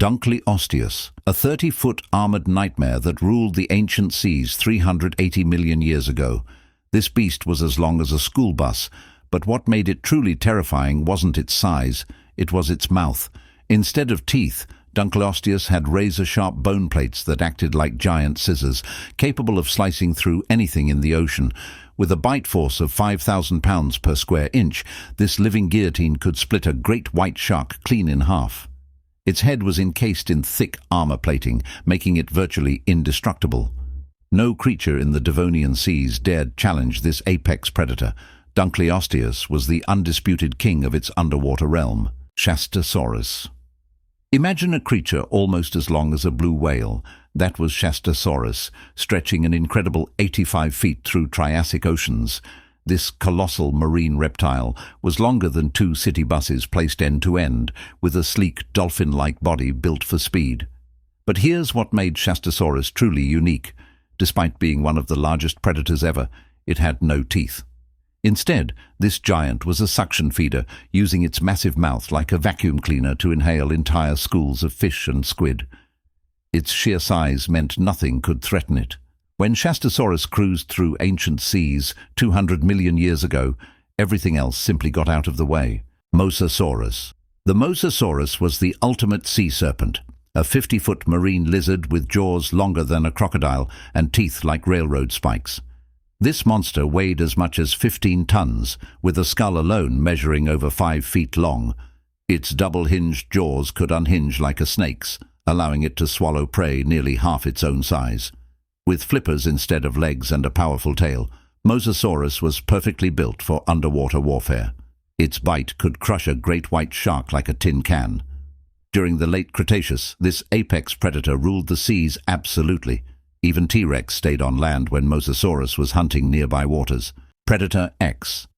Dunkleosteus, a 30-foot armored nightmare that ruled the ancient seas 380 million years ago. This beast was as long as a school bus, but what made it truly terrifying wasn't its size, it was its mouth. Instead of teeth, Dunkleosteus had razor-sharp bone plates that acted like giant scissors, capable of slicing through anything in the ocean. With a bite force of 5,000 pounds per square inch, this living guillotine could split a great white shark clean in half. Its head was encased in thick armor plating, making it virtually indestructible. No creature in the Devonian seas dared challenge this apex predator. Dunkleosteus was the undisputed king of its underwater realm. Shastasaurus. Imagine a creature almost as long as a blue whale. That was Shastasaurus, stretching an incredible 85 feet through Triassic oceans. This colossal marine reptile was longer than 2 city buses placed end to end, with a sleek dolphin-like body built for speed. But here's what made Shastasaurus truly unique. Despite being one of the largest predators ever, it had no teeth. Instead, this giant was a suction feeder, using its massive mouth like a vacuum cleaner to inhale entire schools of fish and squid. Its sheer size meant nothing could threaten it. When Shastasaurus cruised through ancient seas 200 million years ago, everything else simply got out of the way. Mosasaurus. The Mosasaurus was the ultimate sea serpent, a 50-foot marine lizard with jaws longer than a crocodile and teeth like railroad spikes. This monster weighed as much as 15 tons, with a skull alone measuring over 5 feet long. Its double-hinged jaws could unhinge like a snake's, allowing it to swallow prey nearly half its own size. With flippers instead of legs and a powerful tail, Mosasaurus was perfectly built for underwater warfare. Its bite could crush a great white shark like a tin can. During the late Cretaceous, this apex predator ruled the seas absolutely. Even T-Rex stayed on land when Mosasaurus was hunting nearby waters. Predator X.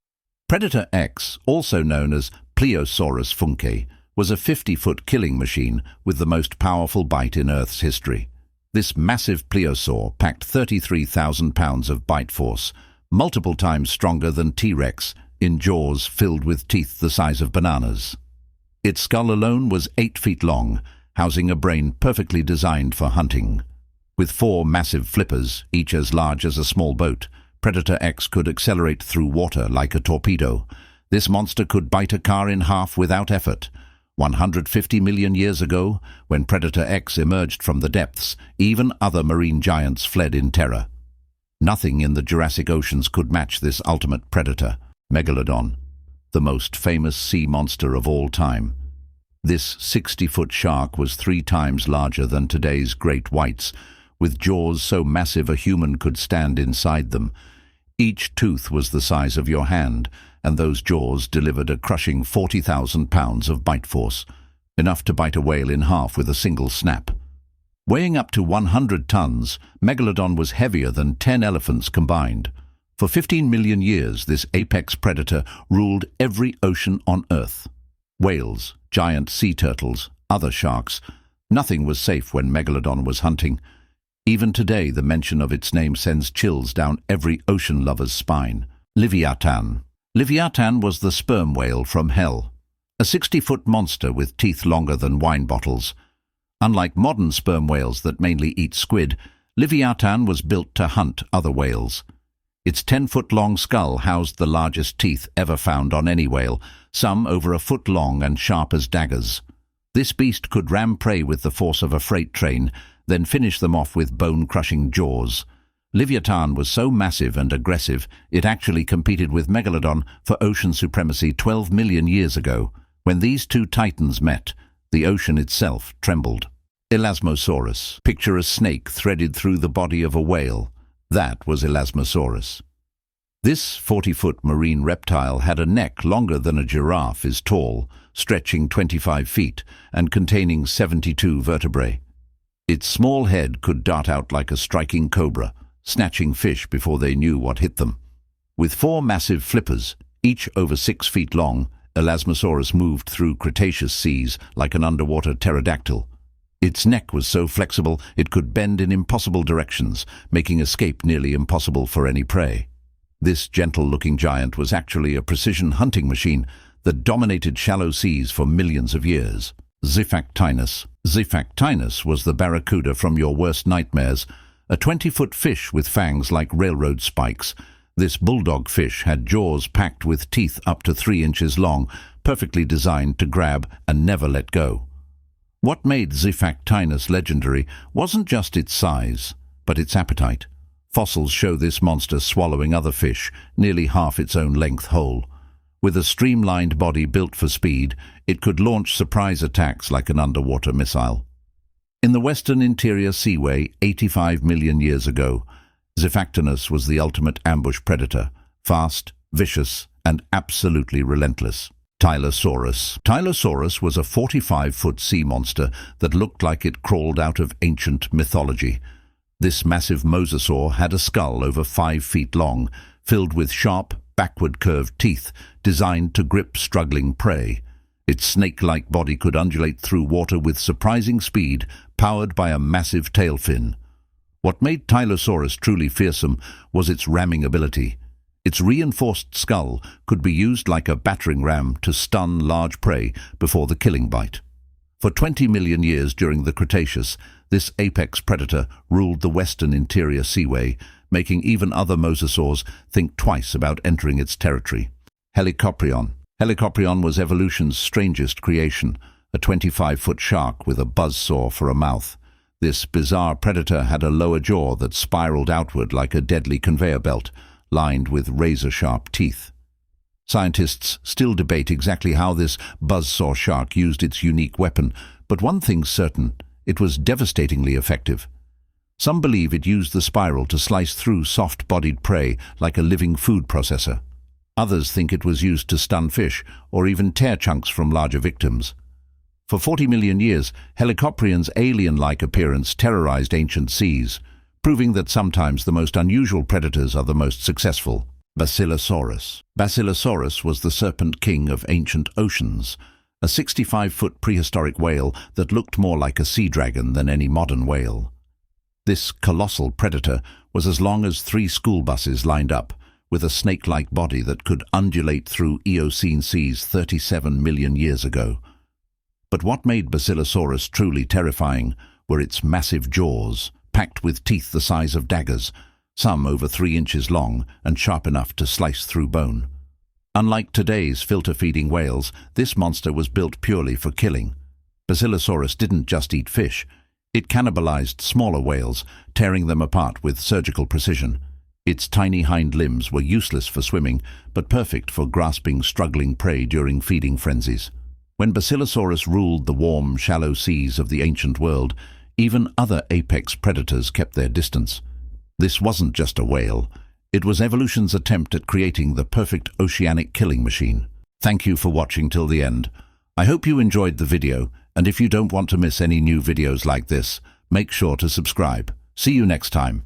Predator X, also known as Plesiosaurus funke, was a 50-foot killing machine with the most powerful bite in Earth's history. This massive plesiosaur packed 33,000 pounds of bite force, multiple times stronger than T-Rex, in jaws filled with teeth the size of bananas. Its skull alone was 8 feet long, housing a brain perfectly designed for hunting. With 4 massive flippers, each as large as a small boat, Predator X could accelerate through water like a torpedo. This monster could bite a car in half without effort. 150 million years ago, when Predator X emerged from the depths, even other marine giants fled in terror. Nothing in the Jurassic oceans could match this ultimate predator, Megalodon, the most famous sea monster of all time. This 60-foot shark was 3 times larger than today's great whites, with jaws so massive a human could stand inside them. Each tooth was the size of your hand, and those jaws delivered a crushing 40,000 pounds of bite force, enough to bite a whale in half with a single snap. Weighing up to 100 tons, Megalodon was heavier than 10 elephants combined. For 15 million years, this apex predator ruled every ocean on Earth. Whales, giant sea turtles, other sharks. Nothing was safe when Megalodon was hunting. Even today, the mention of its name sends chills down every ocean lover's spine. Livyatan. Livyatan was the sperm whale from hell, a 60-foot monster with teeth longer than wine bottles. Unlike modern sperm whales that mainly eat squid, Livyatan was built to hunt other whales. Its 10-foot-long skull housed the largest teeth ever found on any whale, some over a foot long and sharp as daggers. This beast could ram prey with the force of a freight train, then finish them off with bone-crushing jaws. Livyatan was so massive and aggressive, it actually competed with Megalodon for ocean supremacy 12 million years ago. When these two titans met, the ocean itself trembled. Elasmosaurus. Picture a snake threaded through the body of a whale. That was Elasmosaurus. This 40-foot marine reptile had a neck longer than a giraffe is tall, stretching 25 feet and containing 72 vertebrae. Its small head could dart out like a striking cobra, snatching fish before they knew what hit them. With 4 massive flippers, each over 6 feet long, Elasmosaurus moved through Cretaceous seas like an underwater pterodactyl. Its neck was so flexible it could bend in impossible directions, making escape nearly impossible for any prey. This gentle-looking giant was actually a precision hunting machine that dominated shallow seas for millions of years. Xiphactinus. Xiphactinus was the barracuda from your worst nightmares, a 20-foot fish with fangs like railroad spikes. This bulldog fish had jaws packed with teeth up to 3 inches long, perfectly designed to grab and never let go. What made Xiphactinus legendary wasn't just its size, but its appetite. Fossils show this monster swallowing other fish, nearly half its own length whole. With a streamlined body built for speed, it could launch surprise attacks like an underwater missile. In the Western Interior Seaway, 85 million years ago, Xiphactinus was the ultimate ambush predator, fast, vicious, and absolutely relentless. Tylosaurus. Tylosaurus was a 45-foot sea monster that looked like it crawled out of ancient mythology. This massive mosasaur had a skull over 5 feet long, filled with sharp, backward-curved teeth designed to grip struggling prey. Its snake-like body could undulate through water with surprising speed, powered by a massive tail fin. What made Tylosaurus truly fearsome was its ramming ability. Its reinforced skull could be used like a battering ram to stun large prey before the killing bite. For 20 million years during the Cretaceous, this apex predator ruled the Western Interior Seaway, making even other mosasaurs think twice about entering its territory. Helicoprion. Helicoprion was evolution's strangest creation, a 25-foot shark with a buzzsaw for a mouth. This bizarre predator had a lower jaw that spiraled outward like a deadly conveyor belt, lined with razor-sharp teeth. Scientists still debate exactly how this buzzsaw shark used its unique weapon, but one thing's certain: it was devastatingly effective. Some believe it used the spiral to slice through soft-bodied prey like a living food processor. Others think it was used to stun fish or even tear chunks from larger victims. For 40 million years, Helicoprion's alien-like appearance terrorized ancient seas, proving that sometimes the most unusual predators are the most successful. Basilosaurus. Basilosaurus was the serpent king of ancient oceans, a 65-foot prehistoric whale that looked more like a sea dragon than any modern whale. This colossal predator was as long as 3 school buses lined up, with a snake-like body that could undulate through Eocene seas 37 million years ago. But what made Basilosaurus truly terrifying were its massive jaws, packed with teeth the size of daggers, some over 3 inches long and sharp enough to slice through bone. Unlike today's filter-feeding whales, this monster was built purely for killing. Basilosaurus didn't just eat fish. It cannibalized smaller whales, tearing them apart with surgical precision. Its tiny hind limbs were useless for swimming, but perfect for grasping struggling prey during feeding frenzies. When Basilosaurus ruled the warm, shallow seas of the ancient world, even other apex predators kept their distance. This wasn't just a whale. It was evolution's attempt at creating the perfect oceanic killing machine. Thank you for watching till the end. I hope you enjoyed the video, and if you don't want to miss any new videos like this, make sure to subscribe. See you next time.